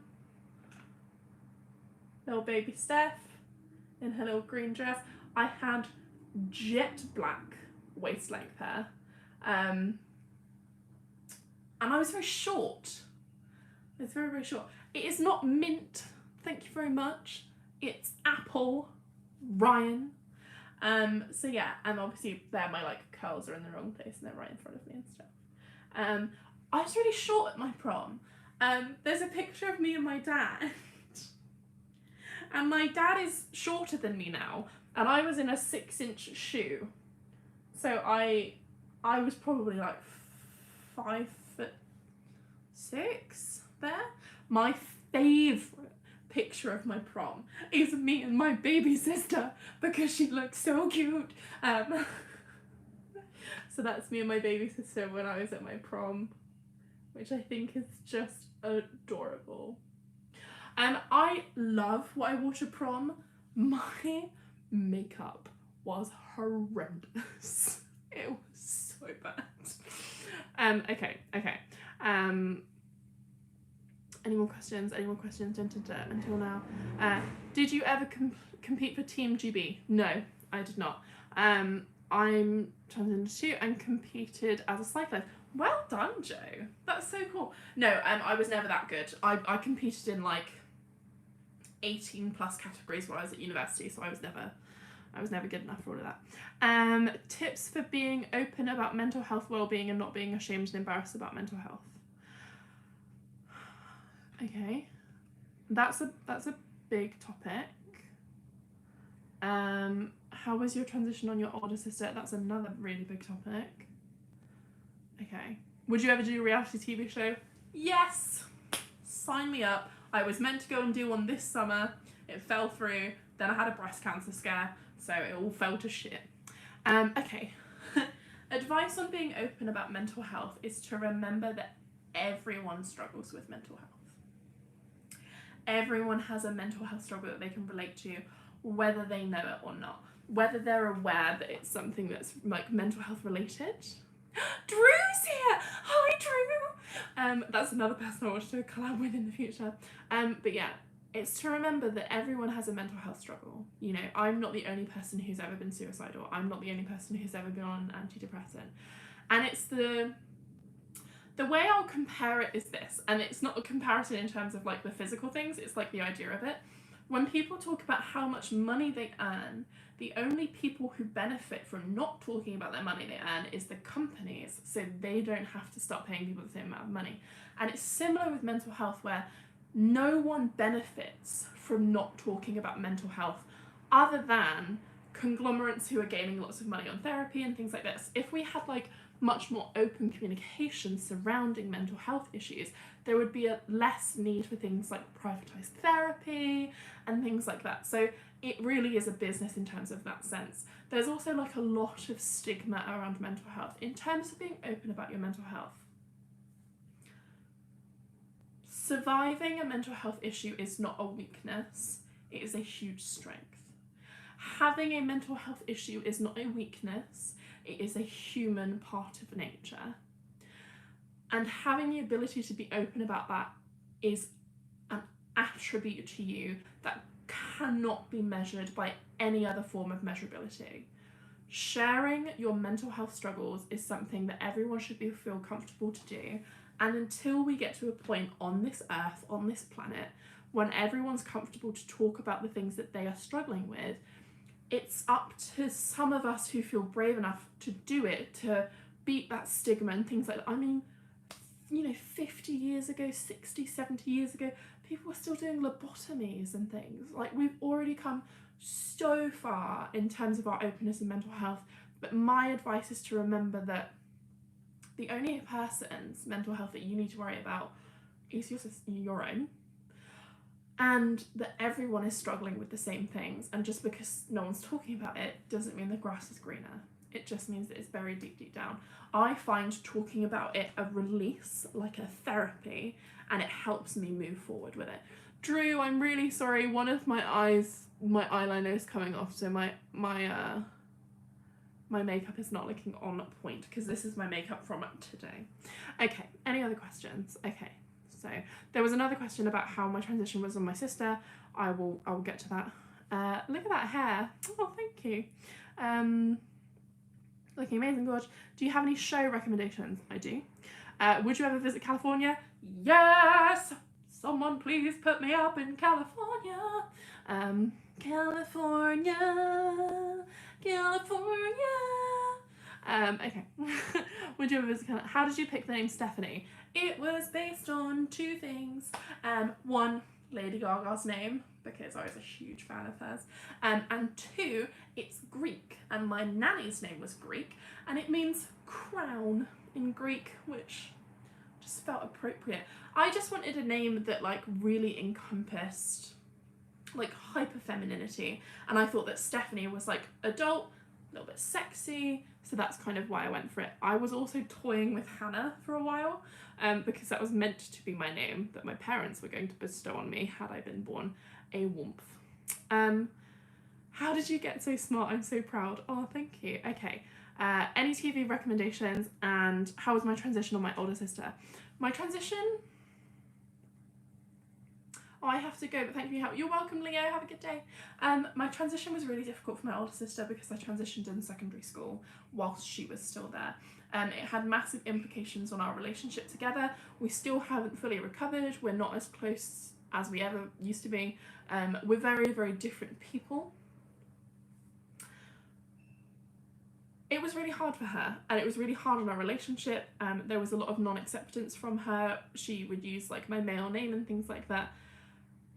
Little baby Steph in her little green dress. I had jet black waist length hair. And I was very short. It's very, very short. It is not mint, thank you very much. It's apple, Ryan. So yeah, and obviously there my like curls are in the wrong place and they're right in front of me and stuff. I was really short at my prom. There's a picture of me and my dad. And my dad is shorter than me now, and I was in a 6-inch shoe. So I was probably like 5'6" there. My favourite picture of my prom is me and my baby sister because she looks so cute. So that's me and my baby sister when I was at my prom, which I think is just adorable. And I love what I wore to prom. My makeup was horrendous. It was so bad. Okay. Any more questions? Until now. Did you ever compete for Team GB? No, I did not. I'm transgender too and competed as a cyclist. Well done, Joe. That's so cool. No, I was never that good. I competed in like 18 plus categories while I was at university, so I was never good enough for all of that. Tips for being open about mental health, well-being, and not being ashamed and embarrassed about mental health. Okay, that's a big topic. How was your transition on your older sister? That's another really big topic. Okay, would you ever do a reality TV show? Yes, sign me up. I was meant to go and do one this summer. It fell through. Then I had a breast cancer scare, so it all fell to shit. Okay. Advice on being open about mental health is to remember that everyone struggles with mental health. Everyone has a mental health struggle that they can relate to, whether they know it or not. Whether they're aware that it's something that's like mental health related. Drew's here! Hi, Drew! That's another person I want to collab with in the future. But yeah, it's to remember that everyone has a mental health struggle. You know, I'm not the only person who's ever been suicidal. I'm not the only person who's ever been on an antidepressant. And it's the way I'll compare it is this, and it's not a comparison in terms of like the physical things, it's like the idea of it. When people talk about how much money they earn, the only people who benefit from not talking about their money they earn is the companies, so they don't have to start paying people the same amount of money. And it's similar with mental health, where no one benefits from not talking about mental health other than conglomerates who are gaining lots of money on therapy and things like this. If we had like much more open communication surrounding mental health issues, there would be a less need for things like privatized therapy and things like that. So it really is a business in terms of that sense. There's also like a lot of stigma around mental health in terms of being open about your mental health. Surviving a mental health issue is not a weakness, it is a huge strength. Having a mental health issue is not a weakness, it is a human part of nature. And having the ability to be open about that is an attribute to you that cannot be measured by any other form of measurability. Sharing your mental health struggles is something that everyone should feel comfortable to do, And until we get to a point on this earth, on this planet, when everyone's comfortable to talk about the things that they are struggling with, it's up to some of us who feel brave enough to do it, to beat that stigma and things like that. I mean, 50 years ago, 60, 70 years ago, people were still doing lobotomies and things. Like, we've already come so far in terms of our openness and mental health, but my advice is to remember that the only person's mental health that you need to worry about is your own, and that everyone is struggling with the same things, and just because no one's talking about it doesn't mean the grass is greener. It just means that it's very deep, deep down. I find talking about it a release, like a therapy, and it helps me move forward with it. Drew, I'm really sorry, one of my eyeliner is coming off, so my makeup is not looking on point, because this is my makeup from today. Okay, any other questions? Okay, so there was another question about how my transition was on my sister. I will get to that. Look at that hair. Oh, thank you. Looking amazing, Gorge. Do you have any show recommendations? I do. Would you ever visit California? Yes! Someone please put me up in California. California. Okay. Would you ever visit California? How did you pick the name Stephanie? It was based on two things. One, Lady Gaga's name, because I was a huge fan of hers. And two, it's Greek, and my nanny's name was Greek, and it means crown in Greek, which just felt appropriate. I just wanted a name that like really encompassed like hyper femininity, and I thought that Stephanie was like adult, a little bit sexy, so that's kind of why I went for it. I was also toying with Hannah for a while, because that was meant to be my name that my parents were going to bestow on me had I been born a womp. How did you get so smart? I'm so proud. Oh, thank you. Okay. Any TV recommendations, and how was my transition on my older sister? My transition... Oh, I have to go, but thank you. You're welcome, Leo. Have a good day. My transition was really difficult for my older sister because I transitioned in secondary school whilst she was still there. It had massive implications on our relationship together. We still haven't fully recovered. We're not as close as we ever used to be. We're very, very different people. It was really hard for her, and it was really hard on our relationship. There was a lot of non-acceptance from her. She would use like my male name and things like that.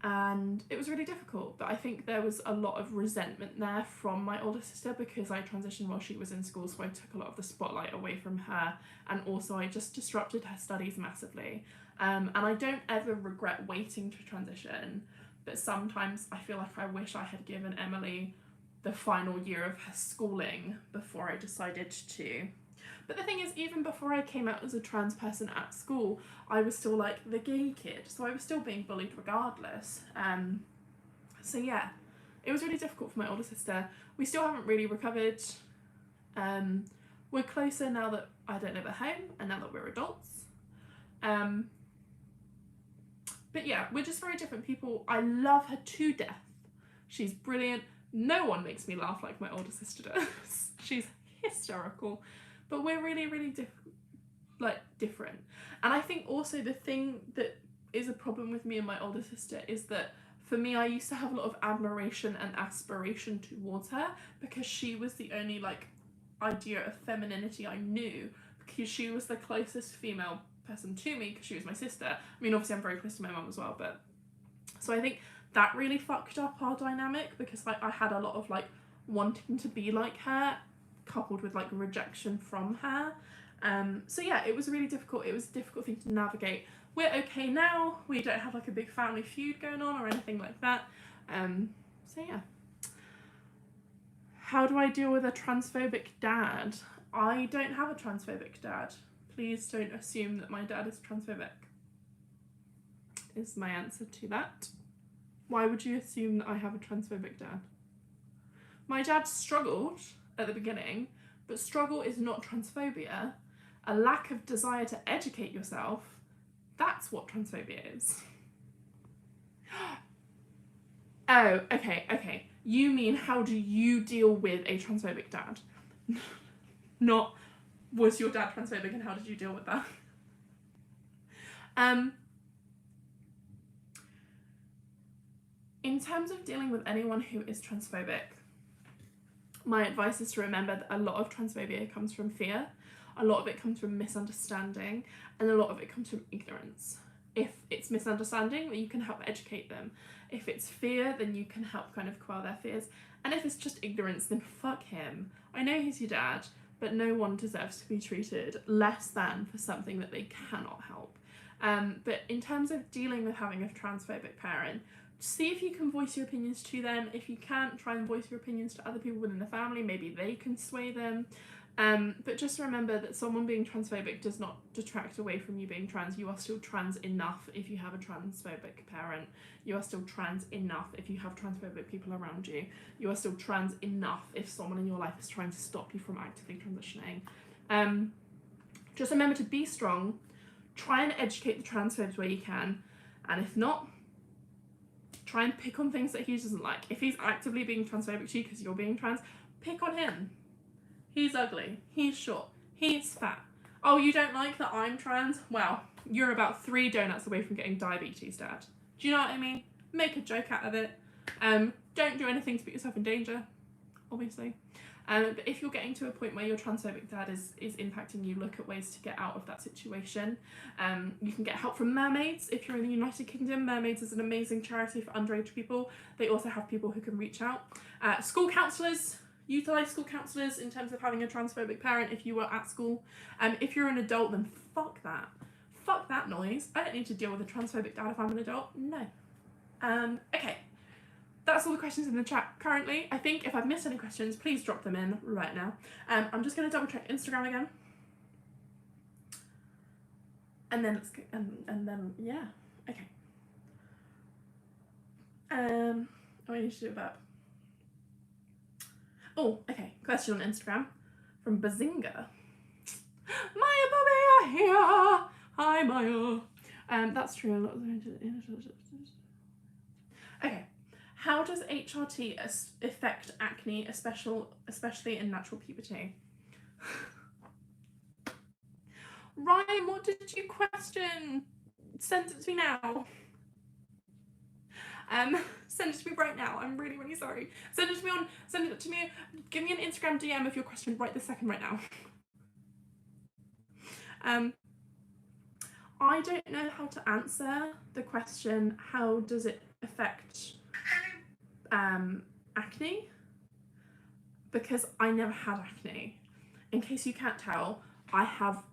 And it was really difficult, but I think there was a lot of resentment there from my older sister because I transitioned while she was in school, so I took a lot of the spotlight away from her, and also I just disrupted her studies massively. And I don't ever regret waiting to transition, but sometimes I feel like I wish I had given Emily the final year of her schooling before I decided to. But the thing is, even before I came out as a trans person at school, I was still like the gay kid, so I was still being bullied regardless. So yeah, it was really difficult for my older sister. We still haven't really recovered. We're closer now that I don't live at home and now that we're adults. But yeah, we're just very different people. I love her to death. She's brilliant. No one makes me laugh like my older sister does. She's hysterical. But we're really, really different. And I think also the thing that is a problem with me and my older sister is that for me, I used to have a lot of admiration and aspiration towards her because she was the only like idea of femininity I knew, because she was the closest female person to me because she was my sister. I mean, obviously I'm very close to my mum as well, but so I think that really fucked up our dynamic because I had a lot of like wanting to be like her coupled with like rejection from her. So yeah, it was really difficult. It was a difficult thing to navigate. We're okay now. We don't have like a big family feud going on or anything like that. So yeah. How do I deal with a transphobic dad? I don't have a transphobic dad. Please don't assume that my dad is transphobic, is my answer to that. Why would you assume that I have a transphobic dad? My dad struggled at the beginning, but struggle is not transphobia. A lack of desire to educate yourself, that's what transphobia is. Oh, okay. You mean how do you deal with a transphobic dad? Not was your dad transphobic and how did you deal with that? In terms of dealing with anyone who is transphobic, my advice is to remember that a lot of transphobia comes from fear, a lot of it comes from misunderstanding, and a lot of it comes from ignorance. If it's misunderstanding, then you can help educate them. If it's fear, then you can help kind of quell their fears. And if it's just ignorance, then fuck him. I know he's your dad, but no one deserves to be treated less than for something that they cannot help. But in terms of dealing with having a transphobic parent, see if you can voice your opinions to them. If you can't, try and voice your opinions to other people within the family. Maybe they can sway them. But just remember that someone being transphobic does not detract away from you being trans. You are still trans enough if you have a transphobic parent. You are still trans enough if you have transphobic people around you. You are still trans enough if someone in your life is trying to stop you from actively transitioning. Just remember to be strong. Try and educate the transphobes where you can. And if not, try and pick on things that he doesn't like. If he's actively being transphobic to you because you're being trans, pick on him. He's ugly, he's short, he's fat. Oh, you don't like that I'm trans? Well, you're about 3 donuts away from getting diabetes, Dad. Do you know what I mean? Make a joke out of it. Don't do anything to put yourself in danger, obviously. But if you're getting to a point where your transphobic dad is impacting you, look at ways to get out of that situation. You can get help from Mermaids. If you're in the United Kingdom, Mermaids is an amazing charity for underage people. They also have people who can reach out. School counsellors. Utilise school counsellors in terms of having a transphobic parent if you were at school. If you're an adult, then fuck that. Fuck that noise. I don't need to deal with a transphobic dad if I'm an adult. No. Okay. That's all the questions in the chat currently. I think if I've missed any questions, please drop them in right now. I'm just going to double check Instagram again. And then let's go, and then, yeah. Okay. I need to do a burp. Oh, okay. Question on Instagram from Bazinga. Maya Bobby are here. Hi, Maya. That's true. A lot of okay. How does HRT affect acne, especially in natural puberty? Ryan, what did you question? Send it to me now. Send it to me right now. I'm really, really sorry. Send it to me. Give me an Instagram DM of your question right this second, right now. I don't know how to answer the question, how does it affect acne? Because I never had acne. In case you can't tell, I have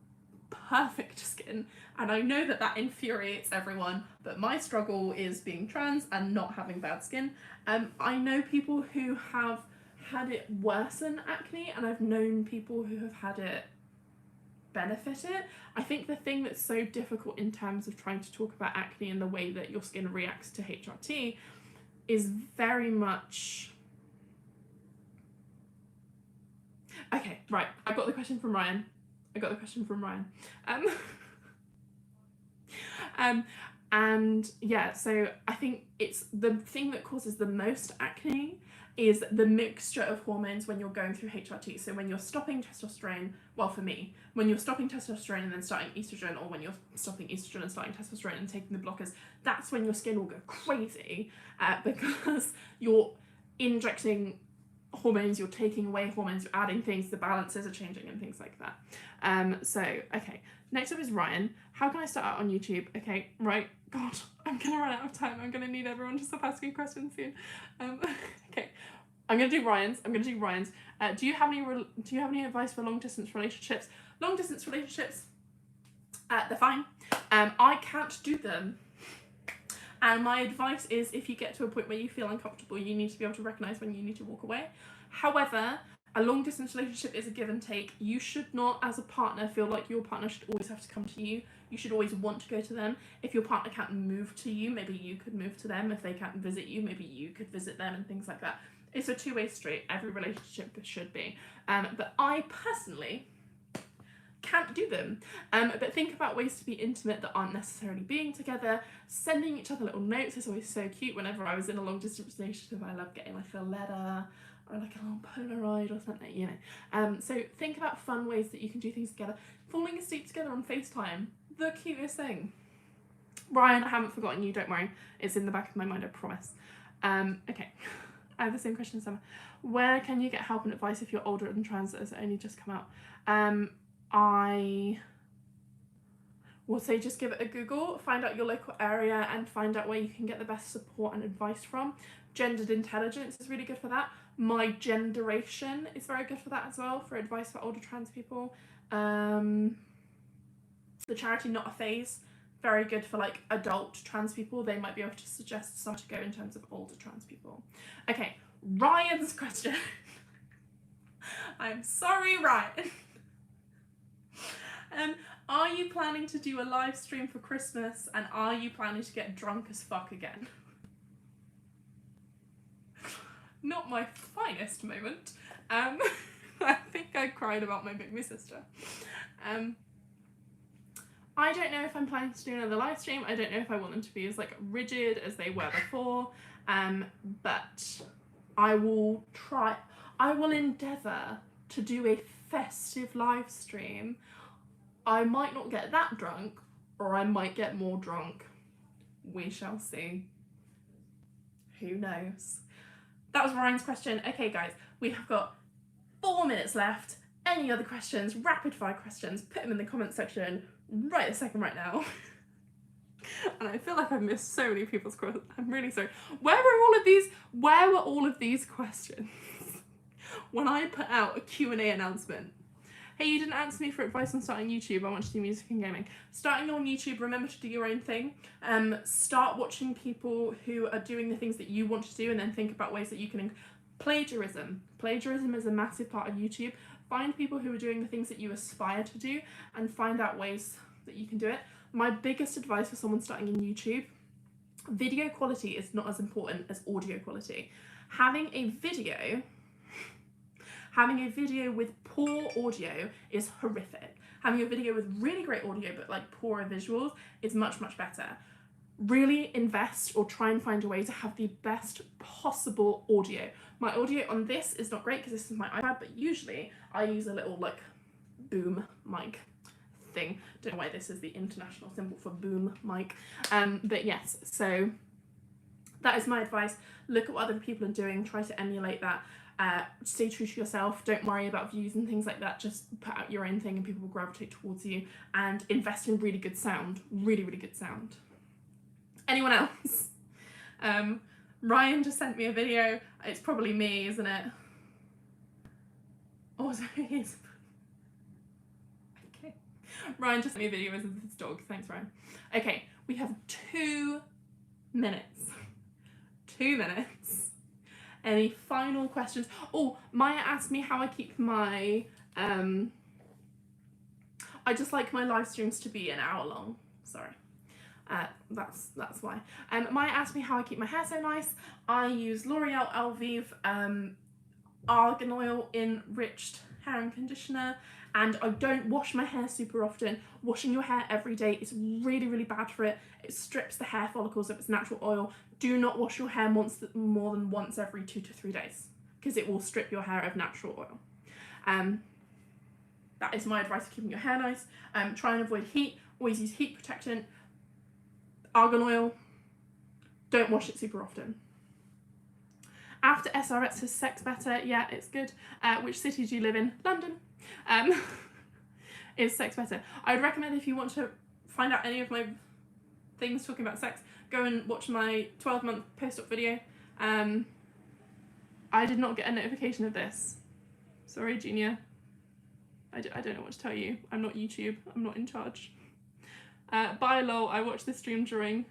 perfect skin, and I know that infuriates everyone, but my struggle is being trans and not having bad skin. I know people who have had it worsen acne, and I've known people who have had it benefit it. I think the thing that's so difficult in terms of trying to talk about acne and the way that your skin reacts to HRT is very much... Okay, right, I got the question from Ryan. And yeah, so I think it's the thing that causes the most acne is the mixture of hormones when you're going through HRT. So when you're stopping testosterone, well, for me, when you're stopping testosterone and then starting estrogen, or when you're stopping estrogen and starting testosterone and taking the blockers, that's when your skin will go crazy because you're injecting hormones, you're taking away hormones, you're adding things, the balances are changing and things like that. So, okay, next up is Ryan. How can I start out on YouTube? Okay, right, God, I'm gonna run out of time. I'm gonna need everyone to stop asking questions soon. Okay, I'm gonna do Ryan's. Do you have any advice for long distance relationships? Long distance relationships, they're fine. I can't do them. And my advice is, if you get to a point where you feel uncomfortable, you need to be able to recognise when you need to walk away. However, a long distance relationship is a give and take. You should not, as a partner, feel like your partner should always have to come to you. You should always want to go to them. If your partner can't move to you, maybe you could move to them. If they can't visit you, maybe you could visit them, and things like that. It's a two-way street. Every relationship should be. But I personally can't do them. But think about ways to be intimate that aren't necessarily being together. Sending each other little notes is always so cute. Whenever I was in a long distance relationship, I love getting like a letter or like a little Polaroid or something, you know. So think about fun ways that you can do things together. Falling asleep together on FaceTime, the cutest thing. Ryan, I haven't forgotten you, don't worry. It's in the back of my mind, I promise. Okay, I have the same question as Emma. Where can you get help and advice if you're older and trans that has only just come out? I will say just give it a Google, find out your local area and find out where you can get the best support and advice from. Gendered Intelligence is really good for that. My Generation is very good for that as well, for advice for older trans people. The charity Not a Phase, very good for like adult trans people. They might be able to suggest somewhere to go in terms of older trans people. Okay, Ryan's question. I'm sorry, Ryan. Are you planning to do a live stream for Christmas, and are you planning to get drunk as fuck again? Not my finest moment. I think I cried about my big sister. I don't know if I'm planning to do another live stream. I don't know if I want them to be as like rigid as they were before. But I will endeavour to do a festive live stream. I might not get that drunk, or I might get more drunk. We shall see. Who knows? That was Ryan's question. Okay, guys, we have got 4 minutes left. Any other questions, rapid fire questions, put them in the comment section right a second right now. And I feel like I've missed so many people's questions. I'm really sorry. Where were all of these questions when I put out a Q&A announcement? Hey, you didn't answer me for advice on starting YouTube. I want to do music and gaming. Starting on YouTube, remember to do your own thing. Start watching people who are doing the things that you want to do, and then think about ways that you can... Plagiarism. Plagiarism is a massive part of YouTube. Find people who are doing the things that you aspire to do, and find out ways that you can do it. My biggest advice for someone starting in YouTube, video quality is not as important as audio quality. Having a video with poor audio is horrific. Having a video with really great audio but like poorer visuals is much, much better. Really invest or try and find a way to have the best possible audio. My audio on this is not great because this is my iPad, but usually I use a little like boom mic thing. Don't know why this is the international symbol for boom mic. But yes, so that is my advice. Look at what other people are doing, try to emulate that. Stay true to yourself, don't worry about views and things like that, just put out your own thing and people will gravitate towards you, and invest in really good sound, really, really good sound. Anyone else? Ryan just sent me a video, it's probably me, isn't it? Oh, sorry, yes. Okay. Ryan just sent me a video of his dog, thanks Ryan. Okay, we have 2 minutes. 2 minutes. Any final questions? Oh, Maya asked me how I keep my, I just like my live streams to be an hour long, sorry. That's why. Maya asked me how I keep my hair so nice. I use L'Oreal Elvive argan oil enriched hair and conditioner, and I don't wash my hair super often. Washing your hair every day is really, really bad for it. It strips the hair follicles of its natural oil. Do not wash your hair more than once every 2 to 3 days, because it will strip your hair of natural oil. That is my advice for keeping your hair nice. Try and avoid heat. Always use heat protectant. Argan oil. Don't wash it super often. After SRX, is sex better? Yeah, it's good. Which city do you live in? London. Is sex better? I would recommend, if you want to find out any of my things talking about sex, go and watch my 12-month post-op video. I did not get a notification of this. Sorry, Junior. I don't know what to tell you. I'm not YouTube. I'm not in charge. Bye, lol. I watched this stream during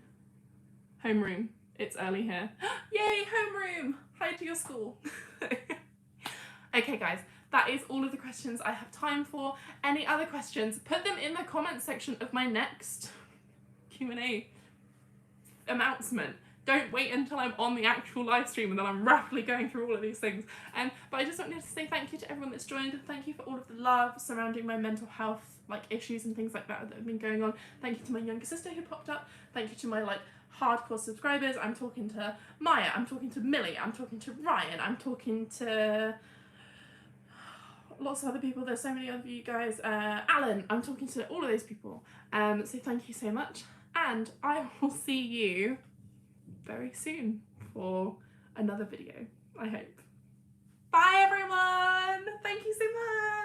homeroom. It's early here. Yay, homeroom! Hi to your school. Okay, guys. That is all of the questions I have time for. Any other questions, put them in the comment section of my next Q&A announcement. Don't wait until I'm on the actual live stream and then I'm rapidly going through all of these things. But I just wanted to say thank you to everyone that's joined, and thank you for all of the love surrounding my mental health issues and things like that have been going on. Thank you to my younger sister who popped up. Thank you to my hardcore subscribers. I'm talking to Maya, I'm talking to Millie, I'm talking to Ryan, I'm talking to lots of other people. There's so many of you guys. Alan, I'm talking to all of those people. So thank you so much. and I will see you very soon for another video, I hope. Bye everyone! Thank you so much!